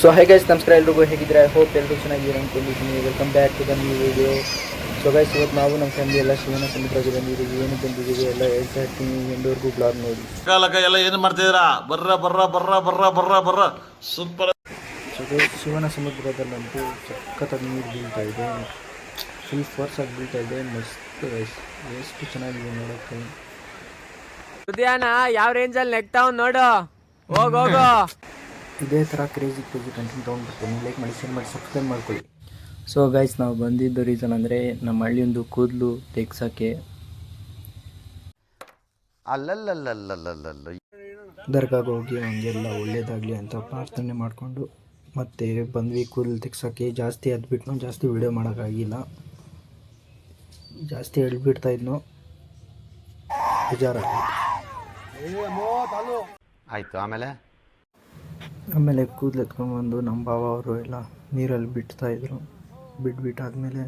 So high guys, ನಮಸ್ಕಾರ ಎಲ್ರಿಗೂ. ಹೇಗಿದ್ರೆ I hope ಎಲ್ಲರೂ ಚೆನ್ನಾಗಿದ್ದೀರಾ ಅಂದ್ಕೊಂಡಿದ್ದೀನಿ. Welcome back to the new video. So guys, ಇವತ್ತು ನಾವು ನಮ್ಮ ಫ್ಯಾಮಿಲಿ ಎಲ್ಲ ಶಿವನ ಸಮುದ್ರಕ್ಕೆ ಬಂದಿದ್ದೀವಿ. ಏನು ಬಂದಿದ್ದೀವಿ ಎಲ್ಲ ಹೇಳ್ತಾ ಇರ್ತೀನಿ, ಎಂಡವರೆಗೂ ಬ್ಲಾಗ್ ನೋಡಿ. ಎಲ್ಲ ಏನು ಮಾಡ್ತಿದ್ದೀರಾ? ಬರ್ರ ಬರ್ರ ಬರ್ರ ಬರ್ರ ಬರ್ರ ಬರ್ರ ಸೂಪರ್. ಸೊ ಗೈಸ್, ಶಿವನ ಸಮುದ್ರದಲ್ಲಂತೂ ಸಖತ್ತಾಗಿ ನೀರು ಬೀಳ್ತಾ ಇದೆ. ಫುಲ್ ಫೋರ್ಸಾಗಿ ಬೀಳ್ತಾ ಇದೆ. ಮಸ್ತ್ ಗೈಸ್, ಎಷ್ಟು ಚೆನ್ನಾಗಿದೆ ನೋಡೋಕ್ಕೆ. ಉದ್ಯಾನ ಯಾವ ರೇಂಜಲ್ಲಿ ನೆಗ್ತಾವ್ ನೋಡು. ಹೋಗು ಇದೇ ಥರ ಕ್ರೇಜಿ ಕಂಟೆಂಟ್ ತೊಗೊಂಡ್ಬಿಡ್ತೀನಿ. ಲೈಕ್ ಮಾಡಿ, ಶೇರ್ ಮಾಡಿ, ಸಬ್ಸ್ಕ್ರೈಬ್ ಮಾಡ್ಕೊಳ್ಳಿ. ಸೊ ಗೈಸ್, ನಾವು ಬಂದಿದ್ದು ರೀಸನ್ ಅಂದರೆ ನಮ್ಮ ಹಳ್ಳಿಯೊಂದು ಕೂದಲು ತೆಗ್ಸೋಕ್ಕೆ ದರ್ಗಾಗೆ ಹೋಗಿ ಹಂಗೆಲ್ಲ ಒಳ್ಳೇದಾಗಲಿ ಅಂತ ಪ್ರಾರ್ಥನೆ ಮಾಡಿಕೊಂಡು ಮತ್ತೆ ಬಂದ್ವಿ ಕೂದಲು ತೆಗ್ಸೋಕ್ಕೆ. ಜಾಸ್ತಿ ಅದ್ಬಿಟ್ಟು ಜಾಸ್ತಿ ವೀಡಿಯೋ ಮಾಡೋಕ್ಕಾಗಿಲ್ಲ, ಜಾಸ್ತಿ ಹೇಳ್ಬಿಡ್ತಾ ಇದ್ನು, ಆಯಿತು. ಆಮೇಲೆ ಕೂದಲು ಎತ್ಕೊಂಡ್ಬಂದು ನಮ್ಮ ಭಾವ ಅವರು ಎಲ್ಲ ನೀರಲ್ಲಿ ಬಿಡ್ತಾಯಿದ್ರು. ಬಿಟ್ಟಾದ್ಮೇಲೆ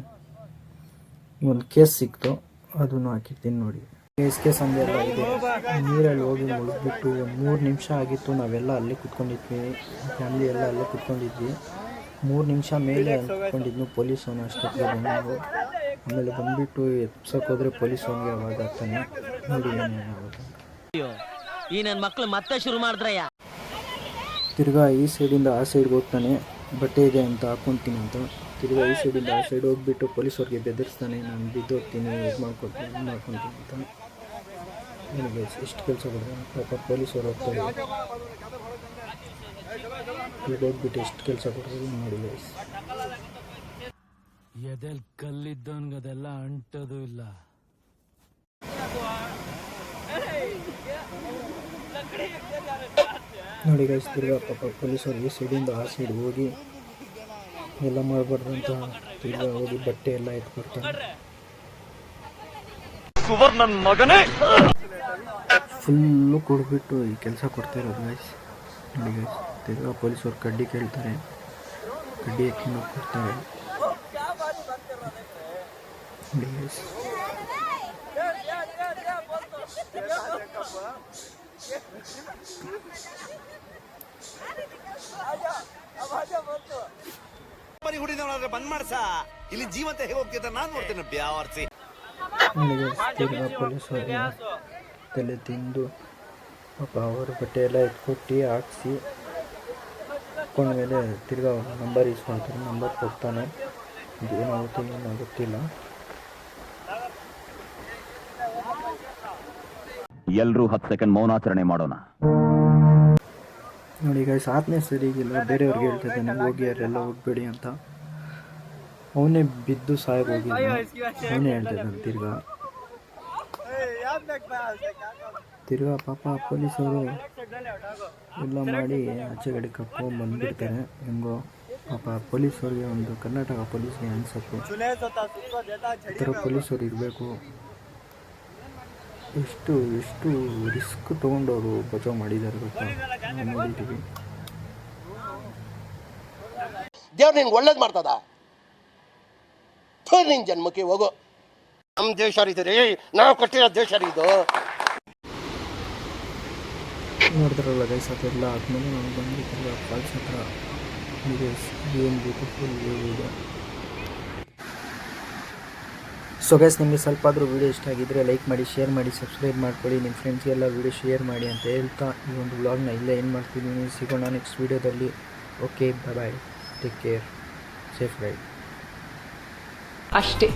ಒಂದು ಕೇಸ್ ಸಿಕ್ತು, ಅದನ್ನು ಹಾಕಿರ್ತೀನಿ ನೋಡಿ. ಕೇಸ್ ಅಂದೆಲ್ಲ ಇದೆ. ನೀರಲ್ಲಿ ಹೋಗಿ ಮುಳುಗ್ಬಿಟ್ಟು ಒಂದು 3 ನಿಮಿಷ ಆಗಿತ್ತು. ನಾವೆಲ್ಲ ಅಲ್ಲೇ ಕುತ್ಕೊಂಡಿದ್ವಿ, ಫ್ಯಾಮಿಲಿ ಎಲ್ಲ ಅಲ್ಲೇ ಕುತ್ಕೊಂಡಿದ್ವಿ. 3 ನಿಮಿಷ ಮೇಲೆ ಕುತ್ಕೊಂಡಿದ್ನು. ಪೊಲೀಸ್ ಅವನು ಅಷ್ಟೊತ್ತಿಗೆ ಬಂದು ಆಮೇಲೆ ಬಂದುಬಿಟ್ಟು ಎತ್ಸಕ್ಕೆ ಹೋದರೆ ಪೊಲೀಸ್ ಅವನಿಗೆ ಅವಾಗ ಆಗ್ತಾನೆ. ನೋಡಿ ಏನೇನಾಗುತ್ತೆ. ಈ ನನ್ನ ಮಕ್ಕಳು ಮತ್ತೆ ಶುರು ಮಾಡಿದ್ರಯ್ಯ. ತಿರ್ಗಾ ಈ ಸೈಡಿಂದ ಆ ಸೈಡ್ಗೆ ಹೋಗ್ತಾನೆ, ಬಟ್ಟೆ ಇದೆ ಅಂತ ಹಾಕ್ಕೊತೀನಿ ಅಂತ. ತಿರ್ಗಾ ಈ ಸೈಡಿಂದ ಆ ಸೈಡ್ ಹೋಗ್ಬಿಟ್ಟು ಪೊಲೀಸವ್ರಿಗೆ ಬೆದರಿಸ್ತಾನೆ, ನಾನು ಬಿದ್ದೋಗ್ತೀನಿ, ಇದು ಮಾಡ್ಕೊತೀನಿ ಅಂತ. ನನಗೆ ಎಷ್ಟು ಕೆಲಸ ಕೊಡ್ತಾರೆ ಪಾಪ ಪೊಲೀಸವ್ರು ಹೋಗ್ತಾರೆ. ಈಗ ಹೋಗ್ಬಿಟ್ಟು ಎಷ್ಟು ಕೆಲಸ ಕೊಡ್ತಾರೆ ನೋಡಿ ಗೈಸ್. ಎದೆಲ್ ಕಲ್ಲಿದ್ದವನ್ಗದೆಲ್ಲ ಅಂಟೋದು ಇಲ್ಲ. ನೋಡಿ ಗೈಸ್, ತಿರ್ಗಾ ಪಾಪ ಪೊಲೀಸರು ಈ ಸೈಡಿಂದ ಆ ಸೈಡ್ ಹೋಗಿ ಎಲ್ಲ ಮಾಡಬಾರ್ದು ಅಂತ ತಿರ್ಗಾ ಹೋಗಿ ಬಟ್ಟೆ ಎಲ್ಲ ಎತ್ಕೊಡ್ತಾರೆ. ಫುಲ್ಲು ಕೊಡ್ಬಿಟ್ಟು ಈ ಕೆಲಸ ಕೊಡ್ತಾ ಇರೋದು ಗೈಸ್. ನೋಡಿ ಗೈಸ್, ತಿರ್ಗಾ ಪೊಲೀಸರು ಕಡ್ಡಿ ಕೇಳ್ತಾರೆ, ಕಡ್ಡಿ ಎತ್ಕೊಂಡು ಕೊಡ್ತಾರೆ. ನೋಡಿ ಗೈಸ್, ಬಂದ್ ಮಾಡ್ಸ ಇಲ್ಲಿ ಜೀವಂತ ಹೇಗೆ ಹೋಗ್ತಿದ್ದ ನಾನು ನೋಡ್ತೇನೆ. ಬ್ಯಾವರ್ಸಿ ತಿರ್ಗಾ ಪೊಲೀಸರು ತಲೆ ತಿಂದು ಪಾಪ ಅವರು ಬಟ್ಟೆ ಎಲ್ಲ ಎತ್ಕೊಟ್ಟು ಹಾಕ್ಸಿ ಹಾಕೊಂಡ್ಮೇಲೆ ತಿರ್ಗಾ ನಂಬರ್ ಇಸ್ಕೊಳ್ತಾರೆ. ನಂಬರ್ ಕೊಡ್ತಾನೆ. ಏನಾಗುತ್ತೆ ಏನೋ ಗೊತ್ತಿಲ್ಲ. ಎಲ್ಲರೂ 10 ಸೆಕೆಂಡ್ ಮೌನಾಚರಣೆ ಮಾಡೋಣ. ನೋಡಿ ಗೈಸ್, ಆತನೇ ಸರಿಗಿಲ್ಲ, ಬೇರೆಯವ್ರಿಗೆ ಹೇಳ್ತಾ ಇದ್ದಾನೆ ಹೋಗಿ ಯಾರೆಲ್ಲ ಹೋಗ್ಬೇಡಿ ಅಂತ. ಅವನೇ ಬಿದ್ದು ಸಾಯ್ ಹೋಗಿದ್ದ, ಅವನೇ ಹೇಳ್ತಾ ಇದ್ದಾನೆ. ತಿರ್ಗಾ ಪಾಪ ಪೊಲೀಸವರು ಎಲ್ಲ ಮಾಡಿ ಆಚೆ ಕಡೆ ಕರ್ಕೊಂಡು ಬಂದುಬಿಡ್ತಾರೆ. ಹೆಂಗೋ ಪಾಪ ಪೊಲೀಸವ್ರಿಗೆ, ಒಂದು ಕರ್ನಾಟಕ ಪೊಲೀಸ್ಗೆ ಅನ್ಸಕ್ಕೆ ಈ ಥರ ಪೊಲೀಸವ್ರು ಇರಬೇಕು. ಎಷ್ಟು ರಿಸ್ಕ್ ತೊಗೊಂಡವರು ಬಚಾವ್ ಮಾಡಿದ್ದಾರೆ ಗೊತ್ತಾ, ನೋಡಿದ್ದೀವಿ. ದೇವ್ರು ನಿನ್ಗೆ ಒಳ್ಳೇದು ಮಾಡ್ತದ, ನಿನ್ನ ಜನ್ಮಕ್ಕೆ ಹೋಗೋ. ನಮ್ಮ ದೇಶ ರೀ, ನಾವು ಕಟ್ಟಿರೋ ದೇಶ ಇದು. ನೋಡಿದ್ರಲ್ಲ ಗೈಸ್, ಅದೆಲ್ಲ ಆದಮೇಲೆ ನಾವು ಬಂದಿದ್ದಲ್ಲ ಫಾಲ್ಸ್ ಹತ್ರ. ಏನು ಬ್ಯೂಟಿಫುಲ್ ವ್ಯೂ ಇದೆ. ಸೊ ಗೈಸ್, ನಿಮಗೆ ಸ್ವಲ್ಪ ಆದರೂ ವೀಡಿಯೋ ಇಷ್ಟ ಆಗಿದ್ದರೆ ಲೈಕ್ ಮಾಡಿ, ಶೇರ್ ಮಾಡಿ, ಸಬ್ಸ್ಕ್ರೈಬ್ ಮಾಡ್ಕೊಳ್ಳಿ. ನಿಮ್ಮ ಫ್ರೆಂಡ್ಸ್ಗೆಲ್ಲ ವೀಡಿಯೋ ಶೇರ್ ಮಾಡಿ ಅಂತ ಹೇಳ್ತಾ ಈ ಒಂದು ವ್ಲಾಗ್ನ ಇಲ್ಲೇ ಏನು ಮಾಡ್ತಿದ್ದೀನಿ. ಸಿಗೋಣ ನೆಕ್ಸ್ಟ್ ವೀಡಿಯೋದಲ್ಲಿ. ಓಕೆ, ಬಾಯ್, ಟೇಕ್ ಕೇರ್, ಸೇಫ್ ರೈಡ್. ಅಷ್ಟೇ.